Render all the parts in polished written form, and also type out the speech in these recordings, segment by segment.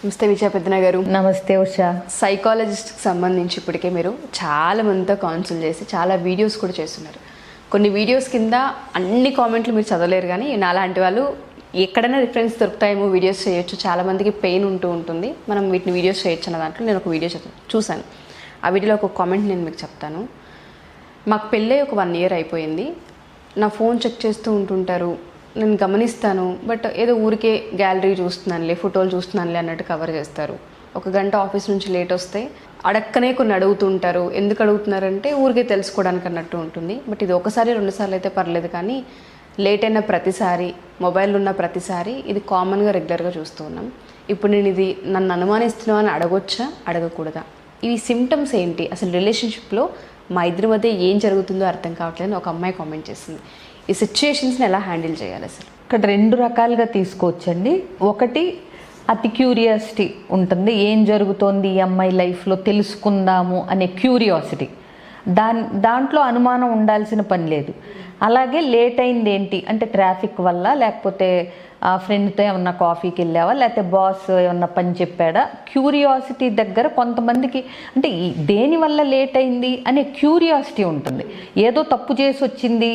నమస్తే విజయ పెద్దన గారు. నమస్తే ఉషా. సైకాలజిస్ట్కి సంబంధించి ఇప్పటికే మీరు చాలా మందితో కౌన్సిల్ చేసి చాలా వీడియోస్ కూడా చేస్తున్నారు. కొన్ని వీడియోస్ కింద అన్ని కామెంట్లు మీరు చదవలేరు, కానీ నాలాంటి వాళ్ళు ఎక్కడైనా రిఫరెన్స్ దొరుకుతాయేమో వీడియోస్ చేయొచ్చు. చాలామందికి పెయిన్ ఉంటుంది, మనం వీటిని వీడియోస్ చేయొచ్చు అన్న దాంట్లో నేను ఒక వీడియో చూశాను. ఆ వీడియోలో ఒక కామెంట్ నేను మీకు చెప్తాను. మాకు పెళ్ళై ఒక 1 year అయిపోయింది. నా ఫోన్ చెక్ చేస్తూ ఉంటుంటారు, నేను గమనిస్తాను, బట్ ఏదో ఊరికే గ్యాలరీ చూస్తున్నానులే, ఫోటోలు చూస్తున్నానులే అన్నట్టు కవర్ చేస్తారు. 1 గంట ఆఫీస్ నుంచి లేట్ వస్తే అడక్కనే కొన్ని అడుగుతుంటారు. ఎందుకు అడుగుతున్నారంటే ఊరికే తెలుసుకోవడానికి అన్నట్టు ఉంటుంది. బట్ ఇది 1-2 సార్లు అయితే పర్లేదు, కానీ లేట్ అయిన ప్రతిసారి, మొబైల్ ఉన్న ప్రతిసారి ఇది కామన్గా రెగ్యులర్గా చూస్తూ ఉన్నాం. ఇప్పుడు నేను ఇది నన్ను అనుమానిస్తున్నావు అని అడగొచ్చా, అడగకూడదా? ఇవి సిమ్టమ్స్ ఏంటి? అసలు రిలేషన్షిప్లో మా ఇద్దరి మధ్య ఏం జరుగుతుందో అర్థం కావట్లేదు ఒక అమ్మాయి కామెంట్ చేసింది. ఈ సిచ్యుయేషన్స్ని ఎలా హ్యాండిల్ చేయాలి? అసలు ఇక్కడ 2 రకాలుగా తీసుకోవచ్చండి. ఒకటి, అతి క్యూరియాసిటీ ఉంటుంది, ఏం జరుగుతోంది ఈ అమ్మాయి లైఫ్లో తెలుసుకుందాము అనే క్యూరియాసిటీ. దాంట్లో అనుమానం ఉండాల్సిన పని లేదు. అలాగే లేట్ అయింది ఏంటి అంటే ట్రాఫిక్ వల్ల, లేకపోతే ఆ ఫ్రెండ్తో ఏమన్నా కాఫీకి వెళ్ళావా, లేకపోతే బాస్ ఏమన్నా పని చెప్పాడా. క్యూరియాసిటీ దగ్గర కొంతమందికి అంటే దేనివల్ల లేట్ అయింది అనే క్యూరియాసిటీ ఉంటుంది. ఏదో తప్పు చేసి వచ్చింది,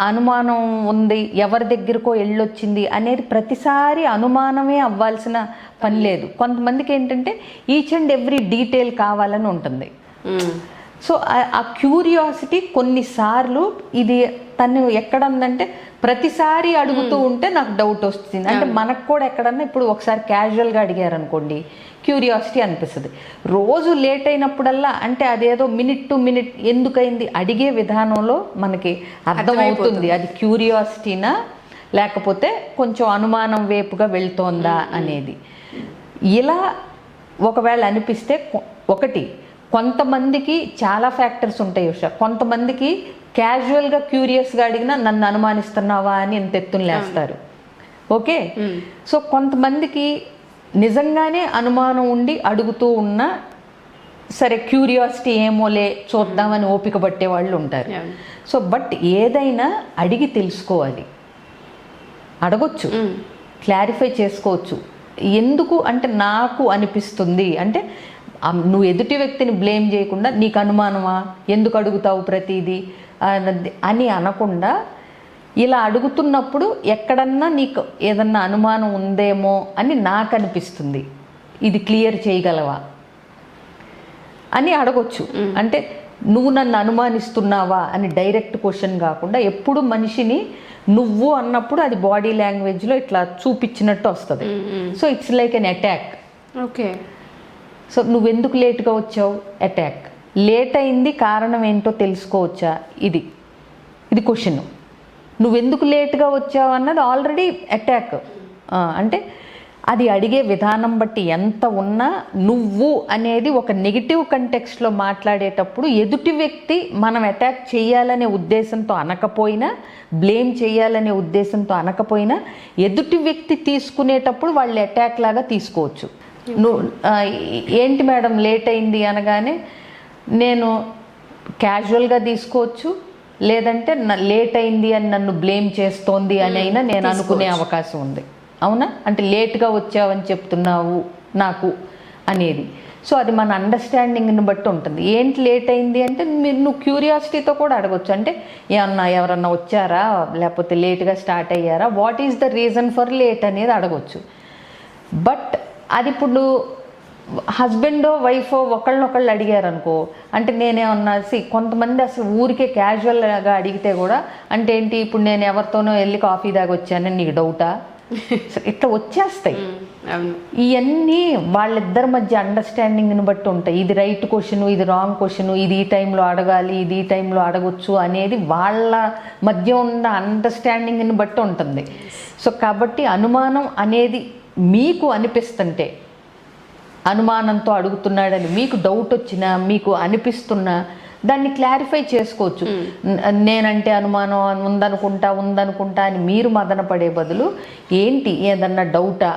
అనుమానం ఉంది, ఎవరి దగ్గరకో వెళ్ళొచ్చింది అనేది ప్రతిసారి అనుమానమే అవ్వాల్సిన పని లేదు. కొంతమందికి ఏంటంటే ఈచ్ అండ్ ఎవ్రీ డీటెయిల్ కావాలని ఉంటుంది. సో ఆ క్యూరియాసిటీ కొన్నిసార్లు ఇది తను ఎక్కడ ఉందంటే ప్రతిసారి అడుగుతూ ఉంటే నాకు డౌట్ వస్తుంది. అంటే మనకు కూడా ఎక్కడన్నా ఇప్పుడు ఒకసారి క్యాజువల్గా అడిగారు అనుకోండి, క్యూరియాసిటీ అనిపిస్తుంది. రోజు లేట్ అయినప్పుడల్లా అంటే అదేదో మినిట్ టు మినిట్ ఎందుకైంది అడిగే విధానంలో మనకి అర్థమవుతుంది అది క్యూరియాసిటీనా లేకపోతే కొంచెం అనుమానం వైపుగా వెళ్తోందా అనేది. ఇలా ఒకవేళ అనిపిస్తే ఒకటి, కొంతమందికి చాలా ఫ్యాక్టర్స్ ఉంటాయి ఉషా. కొంతమందికి క్యాజువల్గా క్యూరియస్గా అడిగినా నన్ను అనుమానిస్తున్నావా అని ఇంత ఎత్తున లేస్తారు. ఓకే, సో కొంతమందికి నిజంగానే అనుమానం ఉండి అడుగుతూ ఉన్నా సరే క్యూరియాసిటీ ఏమోలే చూద్దామని ఓపిక పట్టే వాళ్ళు ఉంటారు. సో బట్ ఏదైనా అడిగి తెలుసుకోవాలి, అడగొచ్చు, క్లారిఫై చేసుకోవచ్చు. ఎందుకు అంటే నాకు అనిపిస్తుంది అంటే నువ్వు ఎదుటి వ్యక్తిని బ్లేమ్ చేయకుండా నీకు అనుమానమా, ఎందుకు అడుగుతావు ప్రతిదీ అని అనకుండా ఇలా అడుగుతున్నప్పుడు ఎక్కడన్నా నీకు ఏదన్నా అనుమానం ఉందేమో అని నాకు అనిపిస్తుంది, ఇది క్లియర్ చేయగలవా అని అడగొచ్చు. అంటే నువ్వు నన్ను అనుమానిస్తున్నావా అని డైరెక్ట్ క్వశ్చన్ కాకుండా ఎప్పుడు మనిషిని నువ్వు అన్నప్పుడు అది బాడీ లాంగ్వేజ్లో ఇట్లా చూపించినట్టు వస్తుంది. So it's like an attack. Okay, so నువ్వెందుకు లేట్గా వచ్చావు, అటాక్. లేట్ అయింది కారణం ఏంటో తెలుసుకోవచ్చా, ఇది క్వశ్చన్. నువ్వెందుకు లేట్గా వచ్చావు అన్నది ఆల్రెడీ అటాక్. అంటే అది అడిగే విధానం బట్టి ఎంత ఉన్నా నువ్వు అనేది ఒక నెగిటివ్ కంటెక్స్ట్లో మాట్లాడేటప్పుడు ఎదుటి వ్యక్తి మనం అటాక్ చేయాలనే ఉద్దేశంతో అనకపోయినా, బ్లేమ్ చేయాలనే ఉద్దేశంతో అనకపోయినా ఎదుటి వ్యక్తి తీసుకునేటప్పుడు వాళ్ళు అటాక్ లాగా తీసుకోవచ్చు. నువ్వు ఏంటి మేడం లేట్ అయింది అనగానే నేను క్యాజువల్గా తీసుకోవచ్చు, లేదంటే లేట్ అయింది అని నన్ను బ్లేమ్ చేస్తోంది అని అయినా నేను అనుకునే అవకాశం ఉంది. అవునా, అంటే లేట్గా వచ్చావని చెప్తున్నావు నాకు అనేది. సో అది మన అండర్స్టాండింగ్ని బట్టి ఉంటుంది. ఏంటి లేట్ అయింది అంటే నువ్వు క్యూరియాసిటీతో కూడా అడగొచ్చు. అంటే ఎవరన్నా వచ్చారా, లేకపోతే లేట్గా స్టార్ట్ అయ్యారా, what is the reason for late అనేది అడగొచ్చు. బట్ అది ఇప్పుడు హస్బెండో వైఫో ఒకళ్ళనొకళ్ళు అడిగారు అనుకో, అంటే నేనేమన్నా కొంతమంది అసలు ఊరికే క్యాజువల్గా అడిగితే కూడా అంటే ఏంటి, ఇప్పుడు నేను ఎవరితోనో వెళ్ళి కాఫీ దాకా వచ్చానని నీకు డౌటా, ఇట్లా వచ్చేస్తాయి. ఇవన్నీ వాళ్ళిద్దరి మధ్య అండర్స్టాండింగ్ని బట్టి ఉంటాయి. ఇది రైట్ క్వశ్చన్, ఇది రాంగ్ క్వశ్చన్, ఇది ఈ టైంలో అడగాలి, ఇది ఈ టైంలో అడగొచ్చు అనేది వాళ్ళ మధ్య ఉన్న అండర్స్టాండింగ్ని బట్టి ఉంటుంది. సో కాబట్టి అనుమానం అనేది మీకు అనిపిస్తుంటే, అనుమానంతో అడుగుతున్నాడని మీకు డౌట్ వచ్చినా, మీకు అనిపిస్తున్నా దాన్ని క్లారిఫై చేసుకోవచ్చు. నేనంటే అనుమానం ఉందనుకుంటా అని మీరు మదన పడే బదులు ఏంటి ఏదన్నా డౌటా,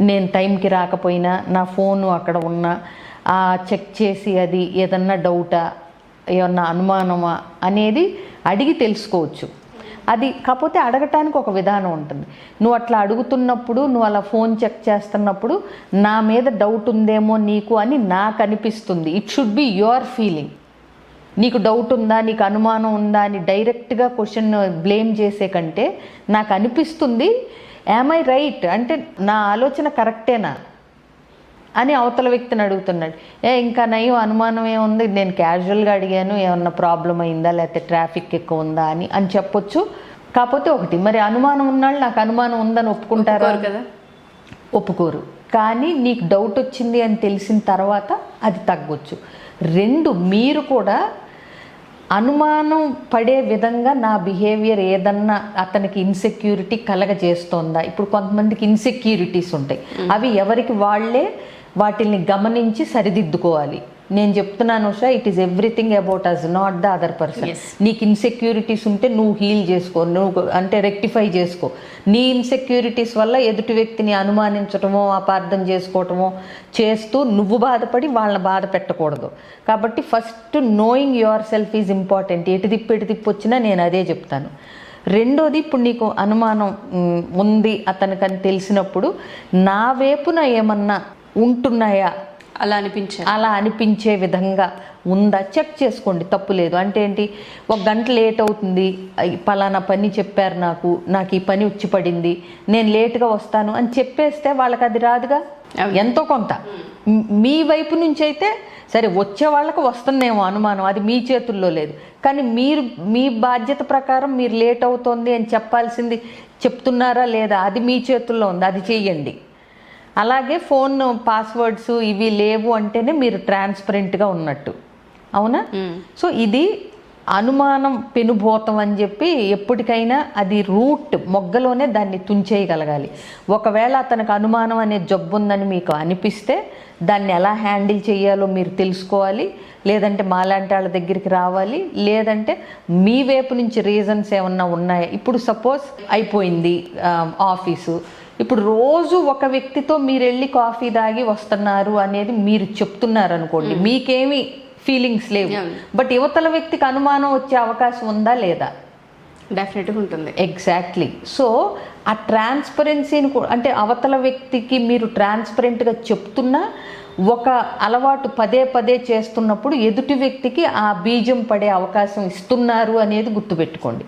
నేను టైంకి రాకపోయినా నా ఫోను అక్కడ ఉన్నా చెక్ చేసి అది ఏదన్నా డౌటా, ఏమన్నా అనుమానమా అనేది అడిగి తెలుసుకోవచ్చు. అది కాకపోతే అడగటానికి ఒక విధానం ఉంటుంది. నువ్వు అట్లా అడుగుతున్నప్పుడు, నువ్వు అలా ఫోన్ చెక్ చేస్తున్నప్పుడు నా మీద డౌట్ ఉందేమో నీకు అని నాకు అనిపిస్తుంది. It should be your feeling. నీకు డౌట్ ఉందా, నీకు అనుమానం ఉందా అని డైరెక్ట్గా క్వశ్చన్ బ్లేమ్ చేసే కంటే నాకు అనిపిస్తుంది, యామ్ ఐ రైట్, అంటే నా ఆలోచన కరెక్టేనా అని అవతల వ్యక్తిని అడుగుతున్నాడు. ఇంకా నయం అనుమానం ఏముంది, నేను క్యాజువల్గా అడిగాను, ఏమన్నా ప్రాబ్లం అయిందా లేకపోతే ట్రాఫిక్ ఎక్కువ ఉందా అని చెప్పొచ్చు. కాకపోతే ఒకటి, మరి అనుమానం ఉన్నాళ్ళు నాకు అనుమానం ఉందని ఒప్పుకుంటారా కదా? ఒప్పుకోరు. కానీ నీకు డౌట్ వచ్చింది అని తెలిసిన తర్వాత అది తగ్గొచ్చు. 2, మీరు కూడా అనుమానం పడే విధంగా నా బిహేవియర్ ఏదన్నా అతనికి ఇన్సెక్యూరిటీ కలగజేస్తోందా. ఇప్పుడు కొంతమందికి ఇన్సెక్యూరిటీస్ ఉంటాయి, అవి ఎవరికి వాళ్ళే వాటిని గమనించి సరిదిద్దుకోవాలి. నేను చెప్తున్నాను Usha, it is everything about us, not the other person. నీకు ఇన్సెక్యూరిటీస్ ఉంటే నువ్వు హీల్ చేసుకో, నువ్వు అంటే రెక్టిఫై చేసుకో. నీ ఇన్సెక్యూరిటీస్ వల్ల ఎదుటి వ్యక్తిని అనుమానించటమో అపార్థం చేసుకోవటమో చేస్తూ నువ్వు బాధపడి వాళ్ళని బాధ పెట్టకూడదు. కాబట్టి first knowing your self is important. ఎటు తిప్పి వచ్చినా నేను అదే చెప్తాను. 2వది, ఇప్పుడు నీకు అనుమానం ఉంది అతనికని తెలిసినప్పుడు నా వైపున ఏమన్నా ఉంటున్నాయా, అలా అనిపించే విధంగా ఉందా చెక్ చేసుకోండి, తప్పు లేదు. అంటే ఏంటి, 1 గంట లేట్ అవుతుంది, పలానా పని చెప్పారు నాకు ఈ పని వచ్చి పడింది, నేను లేటుగా వస్తాను అని చెప్పేస్తే వాళ్ళకి అది రాదుగా, ఎంతో కొంత. మీ వైపు నుంచి అయితే సరే, వచ్చే వాళ్ళకి వస్తుందేమో అనుమానం, అది మీ చేతుల్లో లేదు. కానీ మీరు మీ బాధ్యత ప్రకారం మీరు లేట్ అవుతోంది అని చెప్పాల్సింది చెప్తున్నారా లేదా, అది మీ చేతుల్లో ఉంది, అది చెయ్యండి. అలాగే ఫోన్ పాస్వర్డ్స్ ఇవి లేవు అంటేనే మీరు ట్రాన్స్పరెంట్గా ఉన్నట్టు, అవునా? సో ఇది అనుమానం పెనుభూతం అని చెప్పి ఎప్పటికైనా అది రూట్ మొగ్గలోనే దాన్ని తుంచేయగలగాలి. ఒకవేళ అతనికి అనుమానం అనే జబ్బు ఉందని మీకు అనిపిస్తే దాన్ని ఎలా హ్యాండిల్ చేయాలో మీరు తెలుసుకోవాలి. లేదంటే మాలాంటి వాళ్ళ దగ్గరికి రావాలి. లేదంటే మీ వైపు నుంచి రీజన్స్ ఏమన్నా ఉన్నాయా. ఇప్పుడు సపోజ్ అయిపోయింది ఆఫీసు, ఇప్పుడు రోజు ఒక వ్యక్తితో మీరు వెళ్ళి కాఫీ తాగి వస్తున్నారు అనేది మీరు చెప్తున్నారు అనుకోండి, మీకేమి ఫీలింగ్స్ లేవు. బట్ యువతల వ్యక్తికి అనుమానం వచ్చే అవకాశం ఉందా లేదా? డెఫినెట్గా ఉంటుంది. ఎగ్జాక్ట్లీ. సో ఆ ట్రాన్స్పరెన్సీని అంటే అవతల వ్యక్తికి మీరు ట్రాన్స్పరెంట్గా చెప్తున్నా ఒక అలవాటు పదే చేస్తున్నప్పుడు ఎదుటి వ్యక్తికి ఆ బీజం పడే అవకాశం ఇస్తున్నారు అనేది గుర్తుపెట్టుకోండి.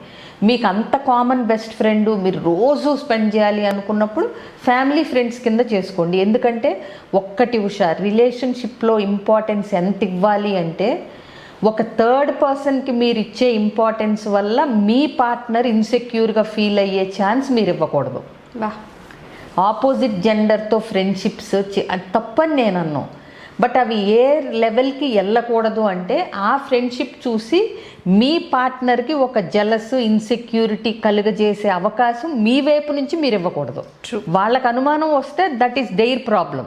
మీకు అంత కామన్ బెస్ట్ ఫ్రెండ్ మీరు రోజు స్పెండ్ చేయాలి అనుకున్నప్పుడు ఫ్యామిలీ ఫ్రెండ్స్ కింద చేసుకోండి. ఎందుకంటే ఒక్కటి ఉషా, రిలేషన్షిప్లో ఇంపార్టెన్స్ ఎంత ఇవ్వాలి అంటే ఒక థర్డ్ పర్సన్కి మీరు ఇచ్చే ఇంపార్టెన్స్ వల్ల మీ పార్ట్నర్ ఇన్సెక్యూర్గా ఫీల్ అయ్యే ఛాన్స్ మీరు ఇవ్వకూడదు. ఆపోజిట్ జెండర్తో ఫ్రెండ్షిప్స్ అది తప్పని నేను అన్నాను. బట్ అవి ఏ లెవెల్కి వెళ్ళకూడదు అంటే ఆ ఫ్రెండ్షిప్ చూసి మీ పార్ట్నర్కి ఒక జలస్ ఇన్సెక్యూరిటీ కలుగజేసే అవకాశం మీ వైపు నుంచి మీరు ఇవ్వకూడదు. వాళ్ళకు అనుమానం వస్తే దట్ ఈస్ దెయిర్ ప్రాబ్లం,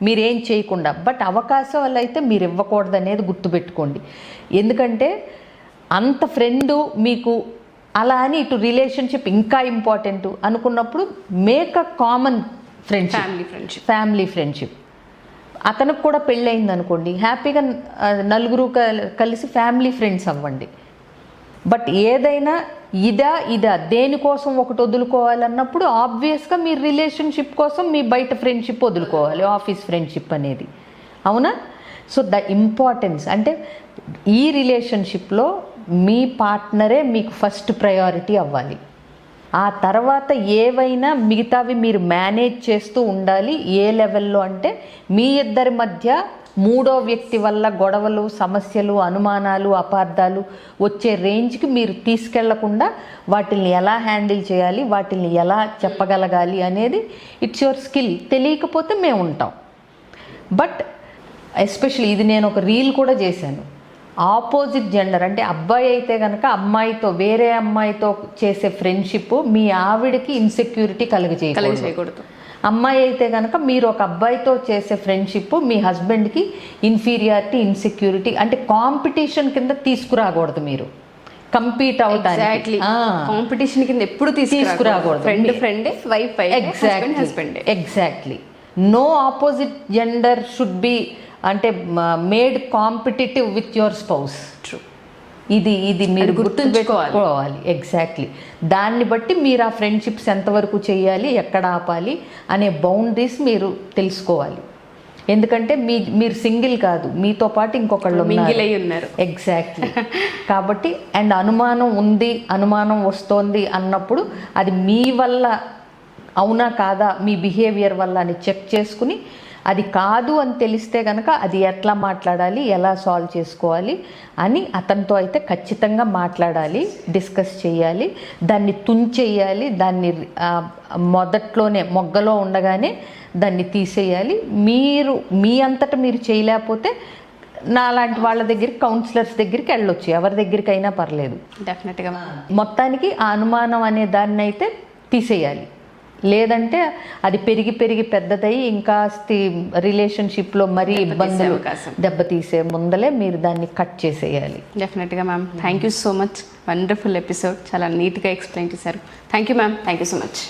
మీరేం చేయకుండా. బట్ అవకాశాలు అయితే మీరు ఇవ్వకూడదు అనేది గుర్తుపెట్టుకోండి. ఎందుకంటే అంత ఫ్రెండు మీకు అలా అని ఇటు రిలేషన్షిప్ ఇంకా ఇంపార్టెంట్ అనుకున్నప్పుడు make a common friendship, family friendship. అతనికి కూడా పెళ్ళయింది అనుకోండి, హ్యాపీగా నలుగురు కలిసి ఫ్యామిలీ ఫ్రెండ్స్ అవ్వండి. బట్ ఏదైనా ఇదా దేనికోసం ఒకటి వదులుకోవాలన్నప్పుడు ఆబ్వియస్గా మీ రిలేషన్షిప్ కోసం మీ బయట ఫ్రెండ్షిప్ వదులుకోవాలి, ఆఫీస్ ఫ్రెండ్షిప్ అనేది, అవునా? సో ద ఇంపార్టెన్స్ అంటే ఈ రిలేషన్షిప్లో మీ పార్ట్నరే మీకు ఫస్ట్ ప్రయారిటీ అవ్వాలి. ఆ తర్వాత ఏవైనా మిగతావి మీరు మేనేజ్ చేస్తూ ఉండాలి. ఏ లెవెల్లో అంటే మీ ఇద్దరి మధ్య 3వ వ్యక్తి వల్ల గొడవలు, సమస్యలు, అనుమానాలు, అపార్థాలు వచ్చే రేంజ్కి మీరు తీసుకెళ్లకుండా వాటిని ఎలా హ్యాండిల్ చేయాలి, వాటిని ఎలా చెప్పగలగాలి అనేది ఇట్స్ యువర్ స్కిల్. తెలియకపోతే మేము ఉంటాం. బట్ ఎస్పెషల్లీ ఇది నేను ఒక రీల్ కూడా చేశాను. ఆపోజిట్ జెండర్ అంటే అబ్బాయి అయితే కనుక అమ్మాయితో వేరే అమ్మాయితో చేసే ఫ్రెండ్షిప్ మీ ఆవిడకి ఇన్సెక్యూరిటీ కలుగజేయకూడదు. అమ్మాయి అయితే కనుక మీరు ఒక అబ్బాయితో చేసే ఫ్రెండ్షిప్ మీ హస్బెండ్కి ఇన్ఫీరియారిటీ, ఇన్సెక్యూరిటీ అంటే కాంపిటీషన్ కింద తీసుకురాకూడదు. మీరు కంపీట్ అవడానికి కాంపిటీషన్ కింద ఎప్పుడు తీసుకురాకూడదు. Exactly. No opposite gender should be అంటే made competitive with your spouse. True. ఇది ఇది మీరు గుర్తుంచుకోవాలి. గుర్తుపెట్టుకోవాలి. ఎగ్జాక్ట్లీ. దాన్ని బట్టి మీరు ఆ ఫ్రెండ్షిప్స్ ఎంతవరకు చేయాలి, ఎక్కడ ఆపాలి అనే బౌండరీస్ మీరు తెలుసుకోవాలి. ఎందుకంటే మీరు సింగిల్ కాదు, మీతో పాటు ఇంకొకళ్ళు మింగిల్ అయి ఉన్నారు. ఎగ్జాక్ట్లీ. కాబట్టి అండ్ అనుమానం ఉంది, అనుమానం వస్తోంది అన్నప్పుడు అది మీ వల్ల అవునా కాదా, మీ బిహేవియర్ వల్ల అని చెక్ చేసుకుని, అది కాదు అని తెలిస్తే కనుక అది ఎట్లా మాట్లాడాలి, ఎలా సాల్వ్ చేసుకోవాలి అని అతనితో అయితే ఖచ్చితంగా మాట్లాడాలి, డిస్కస్ చేయాలి, దాన్ని తుంచేయాలి, దాన్ని మొదట్లోనే మొగ్గలో ఉండగానే దాన్ని తీసేయాలి. మీరు మీ అంతటా మీరు చేయలేకపోతే నాలాంటి వాళ్ళ దగ్గరికి, కౌన్సిలర్స్ దగ్గరికి వెళ్ళొచ్చు, ఎవరి దగ్గరికి అయినా పర్లేదు. డెఫినెట్గా మొత్తానికి ఆ అనుమానం అనే దాన్ని అయితే తీసేయాలి. లేదంటే అది పెరిగి పెరిగి పెద్దదయ్యి ఇంకా రిలేషన్షిప్లో మరీ ఇబ్బందులు దెబ్బతీసే ముందలే మీరు దాన్ని కట్ చేసేయాలి. డెఫినెట్గా ma'am. Thank you so much. Wonderful episode, చాలా నీట్గా ఎక్స్ప్లెయిన్ చేశారు. Thank you ma'am. Thank you so much.